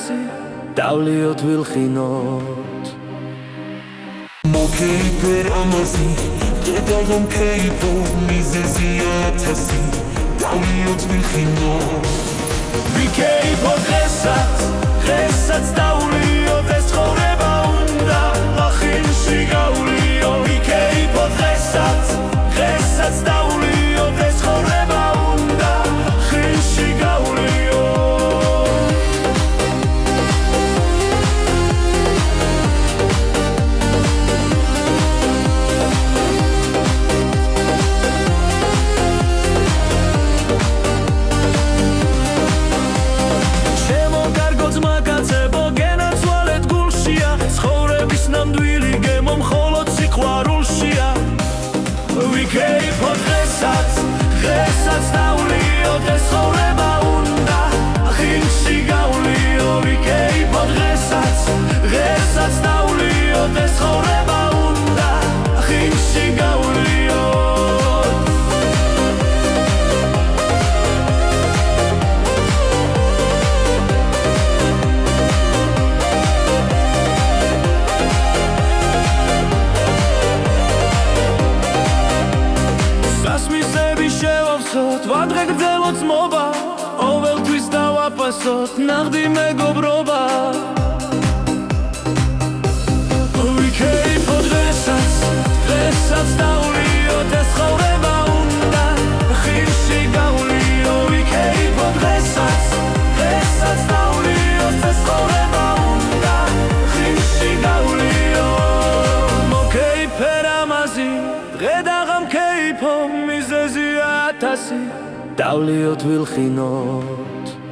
ათასი დავლიოთ ვილხინოთ მოგეიფერ ამაზი დედალომ ქეიფო მიზეზია ათასი დავლიოთ ვილხინოთ ვიქეიფოთ დღესაც დავლიოთ ეს ცხოვრება უნდა ლახინში გავლიო ვიქეიფოთ დღესაც დავლიოთ ეს ცხოვრება უნდა ლახინში გავლიო ვიქეიფოთ დღესაც დავლიოთ ეს ცხოვრება უნდა ლახინში გავლიო ვიქეიფოთ დღესაც დავლიოთ ეს ცხოვრება უნდა ლახინში გავლიო ვადრე გრძელოთ ძმობა ყოველთვის დავაფასოთ ნაღდი მეგობრობა ვიქეიფოთ დღესაც დავლიოთ ეს ცხოვრება უნდა ლახინში გავლიო ვიქეიფოთ დღესაც დავლიოთ ეს ცხოვრება უნდა ლახინში გავლიო მოგეიფერ ამაზი დღე დავლიოთ ვილხინოთ